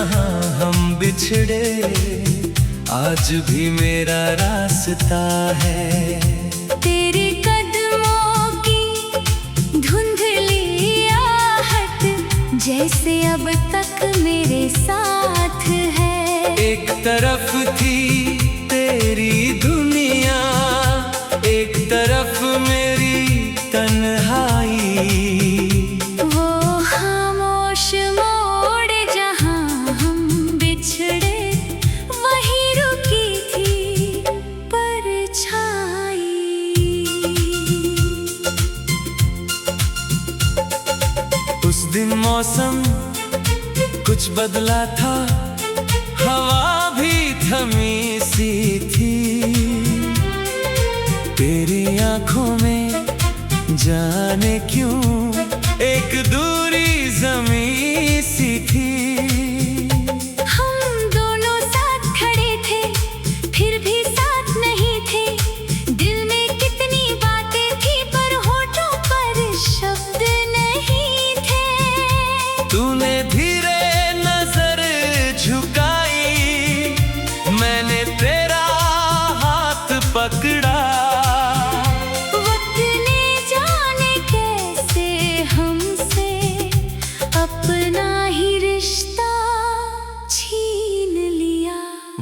जहां हम बिछड़े, आज भी मेरा रास्ता है। तेरे कदमों की धुंधली आहट जैसे अब तक मेरे साथ है। एक तरफ थी तेरी दुनिया, एक तरफ मेरी तन्हाई। वो खामोश मोड़ जहां हम बिछड़े, वहीं रुकी थी परछाई। उस दिन मौसम कुछ बदला था, हवा भी थमी सी थी। तेरी आंखों में जाने क्यों एक दूरी जमी सी थी। हम दोनों साथ खड़े थे, फिर भी साथ नहीं थे। दिल में कितनी बातें थी, पर होठों पर शब्द नहीं थे। तूने धीरे नजर झुकाई, मैंने तेरा हाथ पकड़ा। वक्त ने जाने कैसे हमसे अपना ही रिश्ता छीन लिया।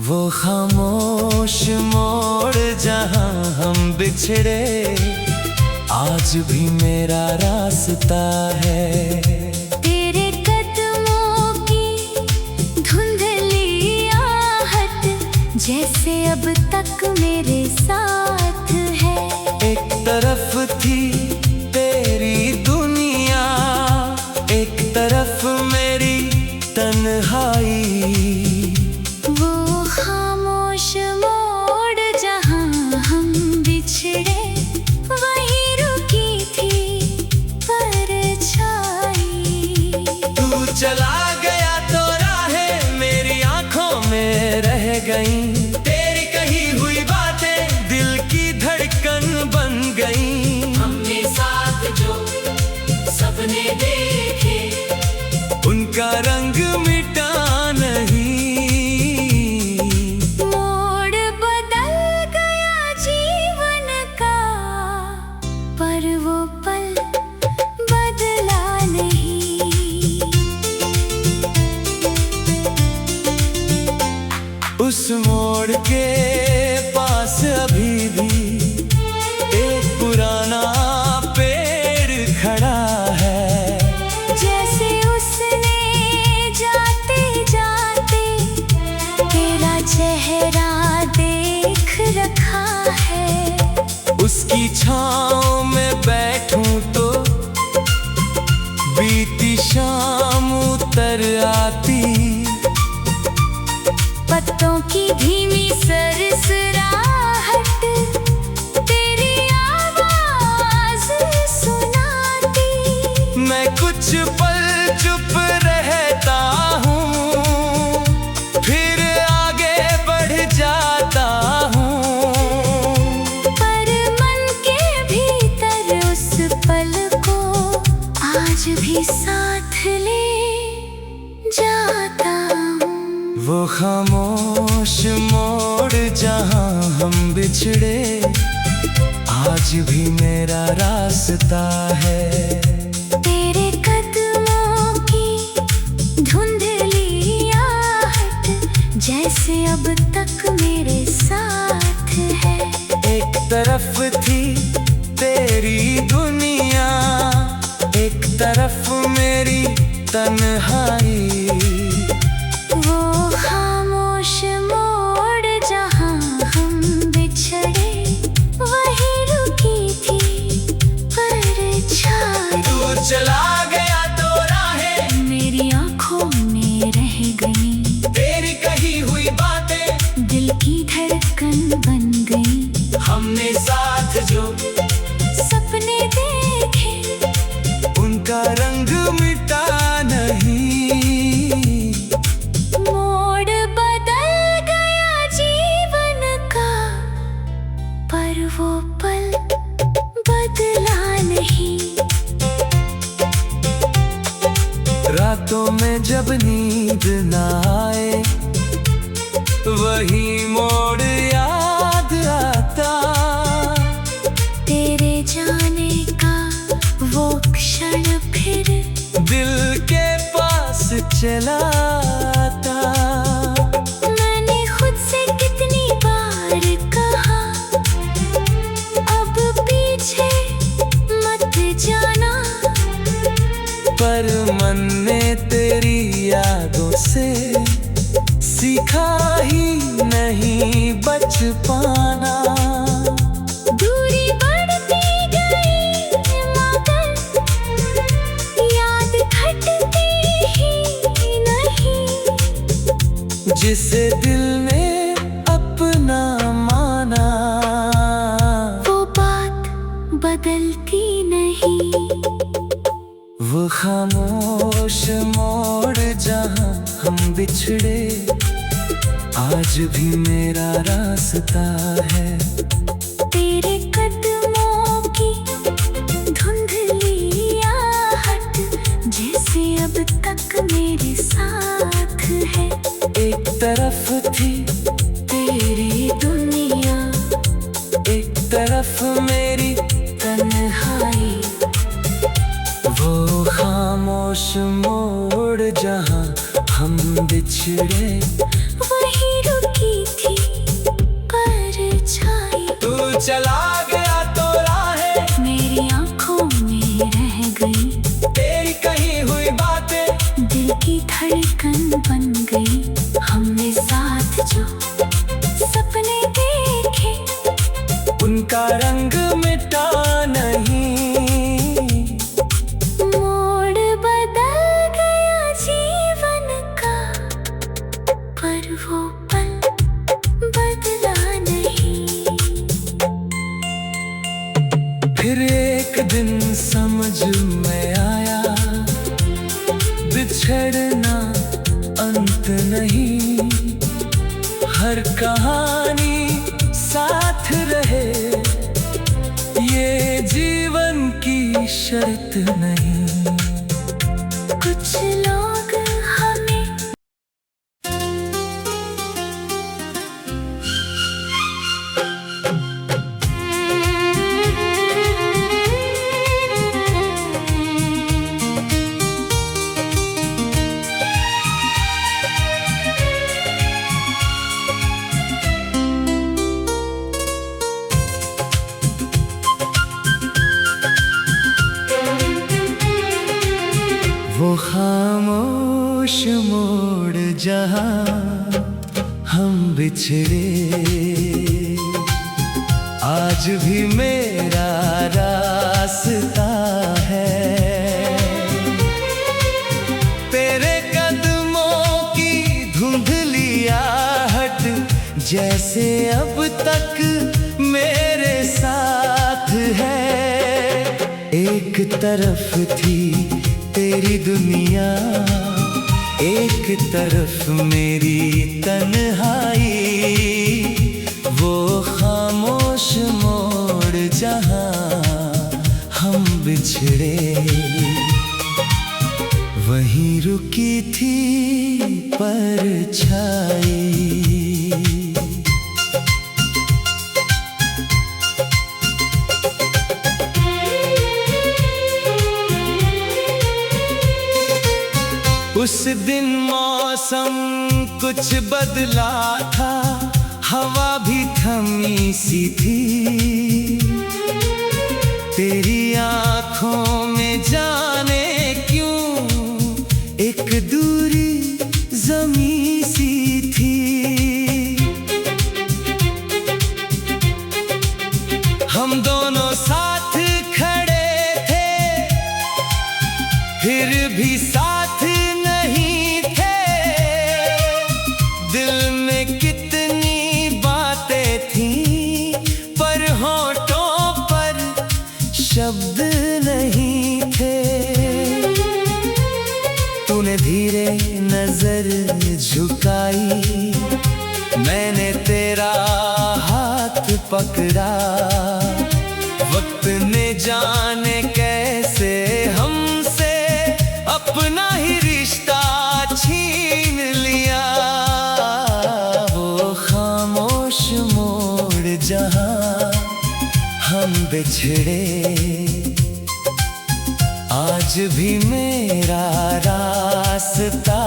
वो खामोश मोड़ जहां हम बिछड़े, आज भी मेरा रास्ता है। तेरे कदमों की धुंधली आहट जैसे अब तक मेरे साथ है। एक तरफ थी तेरी दुनिया, एक तरफ मेरी तन्हाई। वो खामोश मोड़ जहां हम बिछड़े, वहीं रुकी थी परछाई। तू चला गया तो राहें मेरी आंखों में रह गई। तेरी कही हुई बातें दिल की धड़कन बन गई। हमने साथ जो सपने देखे, उनका रंग मिटा नहीं। मोड़ बदल गया जीवन का, पर वो पल बदला नहीं। उस मोड़ के पास अभी भी एक पुराना पेड़ खड़ा है। जैसे उसने जाते जाते तेरा चेहरा देख रखा है। उसकी छाँव में बैठूं तो बीती शाम उतर आती। पत्तों की धीमी सरसराहट तेरी आवाज सुनाती। मैं कुछ पल चुप रहता हूँ, फिर आगे बढ़ जाता हूँ। पर मन के भीतर उस पल को आज भी साथ ले जाता हूँ। वो खामोश मोड़ जहां हम बिछड़े, आज भी मेरा रास्ता है। तेरे कदमों की धुंधली आहट जैसे अब तक मेरे साथ है। एक तरफ थी तेरी दुनिया, एक तरफ मेरी तन्हाई। वो खामोश मोड़ जहां हम बिछड़े, वहीं रुकी थी परछाई। तू चला गया तो राहें मेरी आंखों में रह गई। तेरी कही हुई बातें दिल की धड़कन बन गई। हमने साथ जो सपने देखे, उनका रंग मिटा नहीं। मोड़ बदल गया जीवन का, पर वो पल बदला नहीं। रातों में जब नींद ना चलाता। मैंने खुद से कितनी बार कहा, अब पीछे मत जाना, पर मन ने तेरी यादों से सीखा ही नहीं बच पाना। दूरी बढ़ती गई मगर याद घटती ही नहीं, जिसे दिल ने अपना माना वो बात बदलती नहीं। वो खामोश मोड़ जहाँ हम बिछड़े, आज भी मेरा रास्ता है। तेरे कदमों की धुंधली आहट जैसे अब तक मेरे साथ है। एक तरफ थी तेरी दुनिया, एक तरफ मेरी तन्हाई। वो खामोश मोड़ जहाँ हम बिछड़े, वही रुकी थी परछाई। तू चला गया तो राहें मेरी आंखों में रह गई, तेरी कही हुई बातें दिल की धड़कन बन गई। हमने साथ जो सपने देखे, उनका रंग मिटा नहीं। मोड़ बदल गया जीवन का, पर वो पल बदला नहीं। फिर एक दिन समझ में आया, बिछड़ना अंत नहीं। हर कहानी साथ रहे, ये जीवन की शर्त नहीं। कुछ लोग हमें वो खामोश मोड़ जहाँ हम बिछड़े, आज भी मेरा रास्ता है। तेरे कदमों की धुंधली आहट जैसे अब तक मेरे साथ है। एक तरफ थी तेरी दुनिया, एक तरफ मेरी तन्हाई। वो खामोश मोड़ जहाँ हम बिछड़े, वहीं रुकी थी परछाई। उस दिन मौसम कुछ बदला था, हवा भी थमी सी थी। तेरी आंखों में जाने क्यों एक दूरी जमी सी थी। हम दोनों साथ खड़े थे, फिर भी साथ नहीं थे। दिल में कितनी बातें थीं, पर होठों पर शब्द नहीं थे। तूने धीरे नजर झुकाई, मैंने तेरा हाथ पकड़ा। वक्त ने जाने कैसे हमसे अपना ही रिश्ता छीन लिया। वो खामोश मोड़ जहाँ हम बिछड़े, आज भी मेरा रास्ता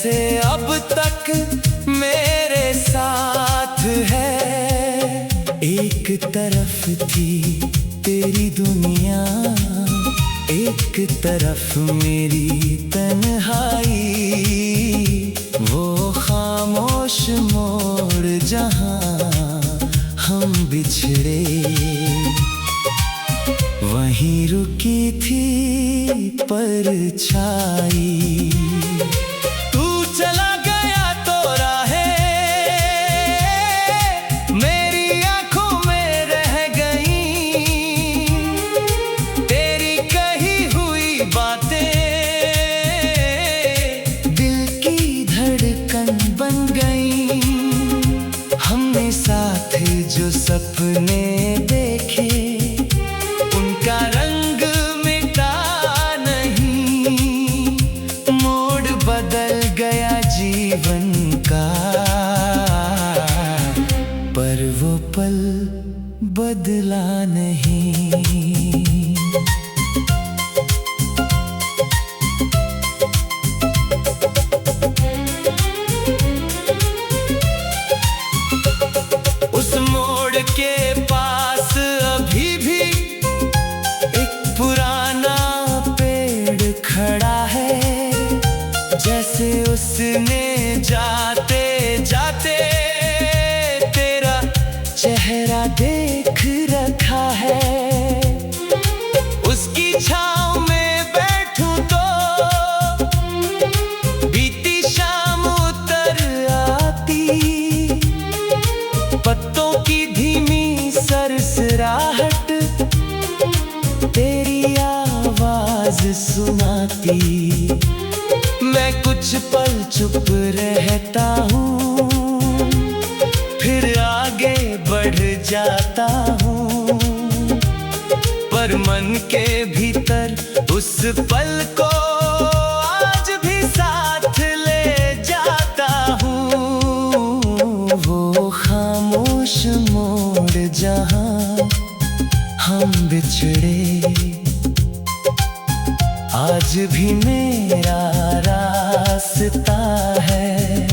जैसे अब तक मेरे साथ है। एक तरफ थी तेरी दुनिया, एक तरफ मेरी तन्हाई। वो खामोश मोड़ जहां हम बिछड़े, वहीं रुकी थी परछाई। तू चला गया तो राहें मेरी आंखों में रह गईं। तेरी कही हुई बातें दिल की धड़कन बन गईं। हमने साथ जो सपने देखे, उनका रंग मिटा नहीं। मोड़ बदल गया जीवन का, पर वो पल बदला नहीं। उस मोड़ के पास अभी भी एक पुराना पेड़ खड़ा है। जैसे उसने जाते जाते तेरा चेहरा देख रखा है। उसकी छाँव में बैठूं तो बीती शाम उतर आती। पत्तों की धीमी सरसराहट तेरी आवाज सुनाती। मैं कुछ पल चुप रहता हूँ, फिर आगे बढ़ जाता हूँ। पर मन के भीतर उस पल को आज भी साथ ले जाता हूँ। वो खामोश मोड़ जहां हम बिछड़े, आज भी मेरा रास्ता है।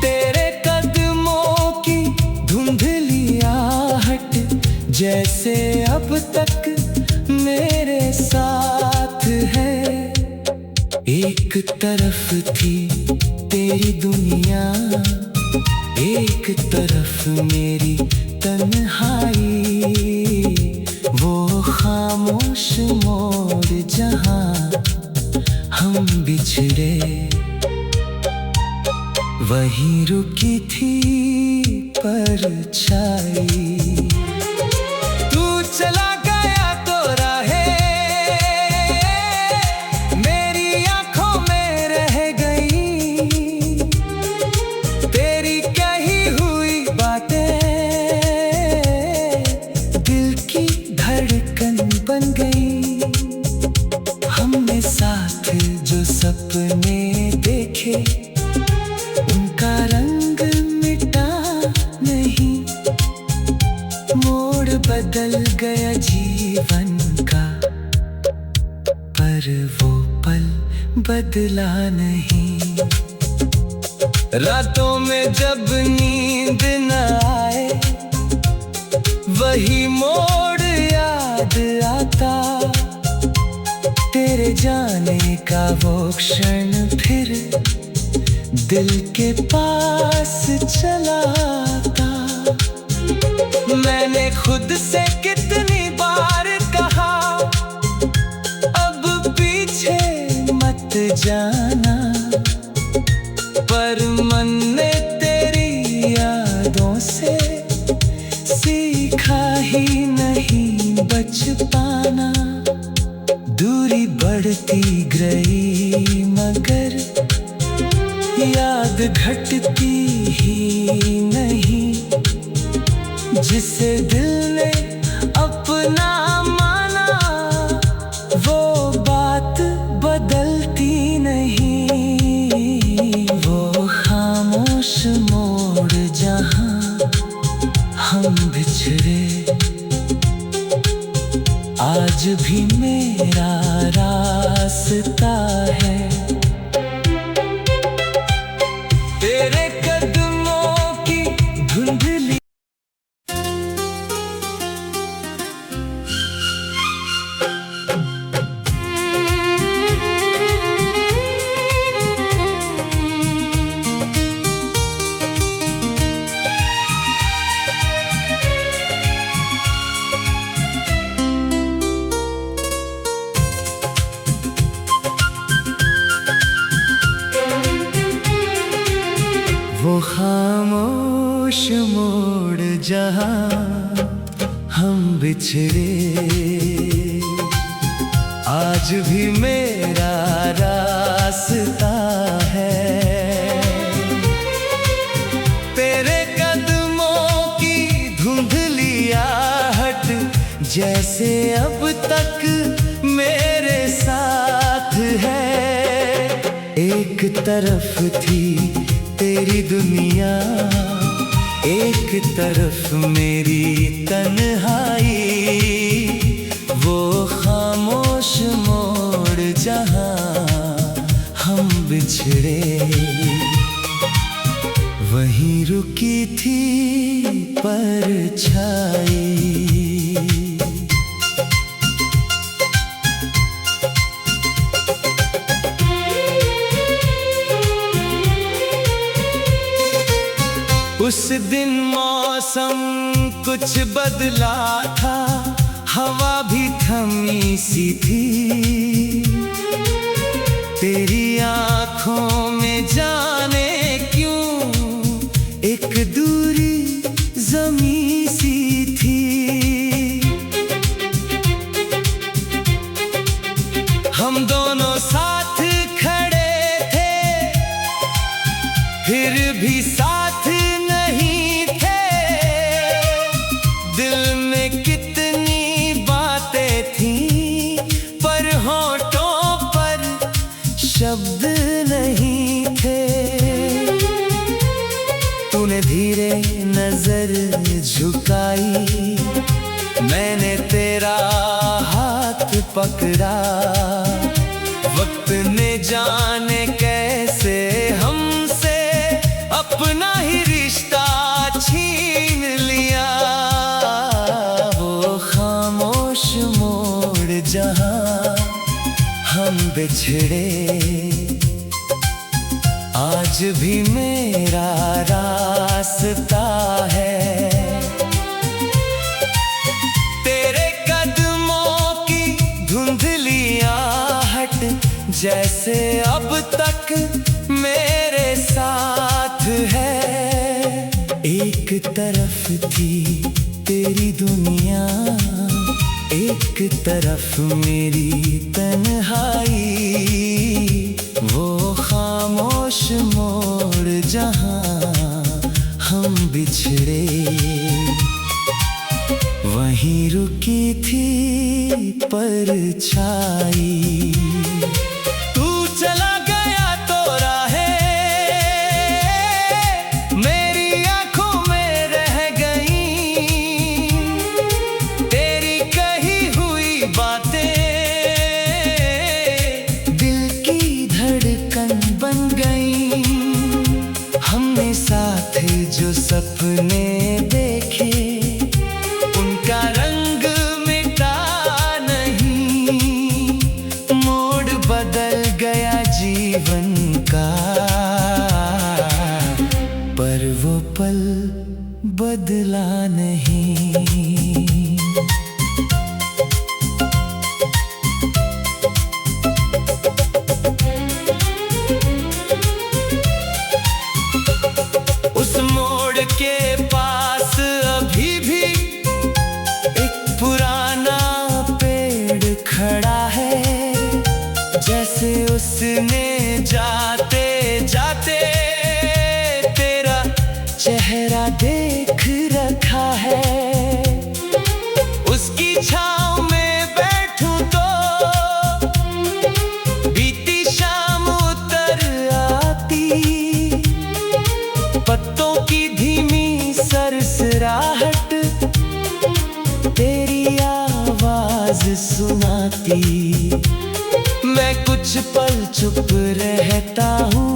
तेरे कदमों की धुंधली आहट जैसे अब तक मेरे साथ है। एक तरफ थी तेरी दुनिया, एक तरफ मेरी तन्हाई। वो खामोश मोड़ जहां हम बिछड़े, वहीं रुकी थी परछाई। तू चला गया तो राहें मेरी आंखों में रह गई। तेरी कही हुई बातें दिल की धड़कन बन गई। हमने साथ जो सपने देखे, उनका रंग मिटा नहीं। मोड़ बदल गया जीवन का, पर वो पल बदला नहीं। रातों में जब नींद न आए, वही मोड़ याद आता। तेरे जाने का वो क्षण फिर दिल के पास चला आता। मैंने खुद से कितनी बार कहा, अब पीछे मत जाना। पर मन ने तेरी यादों से सीखा ही नहीं बच पाना। दूरी बढ़ती गई मगर याद घटती ही नहीं। जिसे दिल ने अपना माना, वो बात बदलती नहीं। वो खामोश मोड़ जहां हम बिछड़े, आज भी मेरा रास्ता है। हम बिछड़े, आज भी मेरा रास्ता है। तेरे कदमों की धुंधली आहट जैसे अब तक मेरे साथ है। एक तरफ थी तेरी दुनिया, एक तरफ मेरी तन्हाई, वो खामोश मोड़ जहां हम बिछड़े, वहीं रुकी थी परछाई। उस दिन मौसम कुछ बदला था, हवा भी थमी सी थी। तेरी आंखों में जाने क्यों एक दूरी जमी सी थी। हम दोनों साथ खड़े थे, फिर भी साथ नहीं थे। दिल में कितनी बातें थीं, पर होठों पर शब्द नहीं थे। तूने धीरे नजर झुकाई, मैंने तेरा हाथ पकड़ा। वक्त ने जाने कैसे हमसे अपना ही रिश्ता छीन लिया। वो खामोश मोड़ जहां हम बिछड़े, आज भी मेरा रास्ता है। तेरे कदमों की धुंधली आहट जैसे अब तक मेरे साथ है। एक तरफ थी तेरी दुनिया, एक तरफ मेरी तन्हाई, वो खामोश मोड़ जहां हम बिछड़े, वहीं रुकी थी परछाई। तू चला गया तो राहें मेरी आंखों में रह गई। तेरी कही हुई बातें दिल की धड़कन बन गई। हमने साथ जो सपने देखे, उनका रंग मिटा नहीं। मोड़ बदल गया जीवन का, पर वो पल बदला नहीं। उस मोड़ के पास अभी भी एक पुराना पेड़ खड़ा है, जैसे उसने जाते जाते तेरा चेहरा देख रखा है। उसकी छाँव में बैठूं तो बीती शाम उतर आती। पत्तों की धीमी सरसराहट तेरी आवाज सुनाती। मैं कुछ पल चुप रहता हूँ,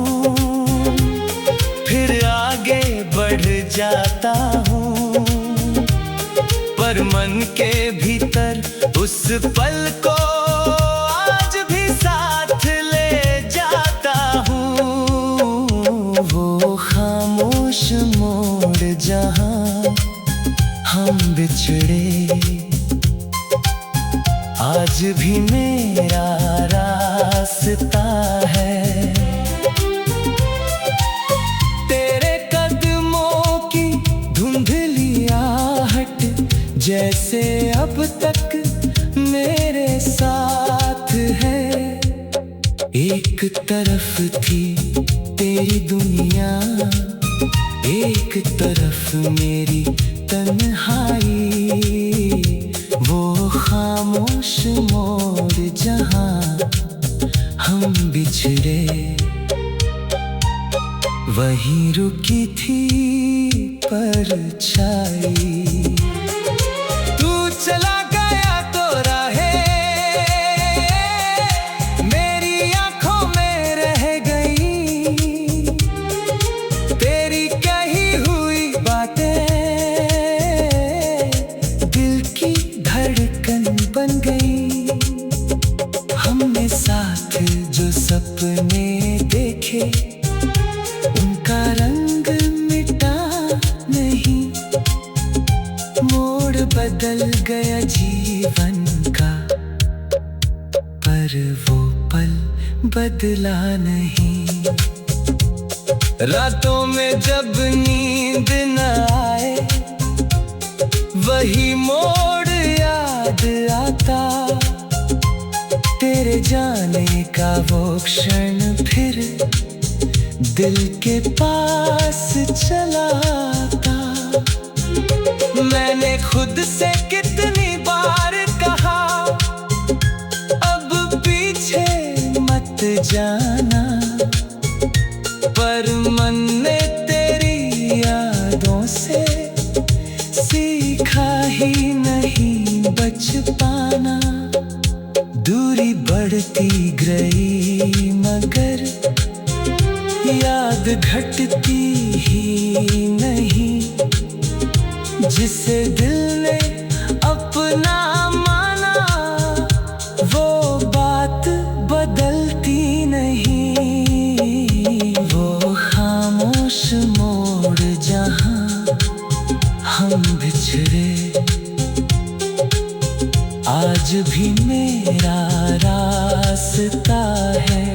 फिर आगे बढ़ जाता हूँ, पर मन के भीतर उस पल को आज भी साथ ले जाता हूँ। वो खामोश मोड़ जहां हम बिछड़े, आज भी मेरा रास्ता है। तेरे कदमों की धुंधली आहट जैसे अब तक मेरे साथ है। एक तरफ थी तेरी दुनिया, एक तरफ मेरी तन्हाई। वो खामोश मोड़ जहां हम बिछड़े, वहीं रुकी थी परछाई। तू चला गया तो राहे मेरी आंखों में रह गई। तेरी कही हुई बातें दिल की धड़कन बन गई। हमने साथ जो सपने देखे, उनका रंग मिटा नहीं। मोड़ बदल गया जीवन का, पर वो पल बदला नहीं। रातों में जब नींद न आए, वही मोड़ याद आता। तेरे जाने का वो क्षण फिर दिल के पास चला आता। मैंने खुद से कितनी बार कहा, अब पीछे मत जाना, पर मन ने तेरी यादों से सीखा ही नहीं बच पाना। दूरी बढ़ती गई मगर याद घटती ही नहीं। जिसे दिल ने अपना माना, वो बात बदलती नहीं। वो खामोश मोड़ जहां हम बिछड़े, आज भी मेरा रास्ता है।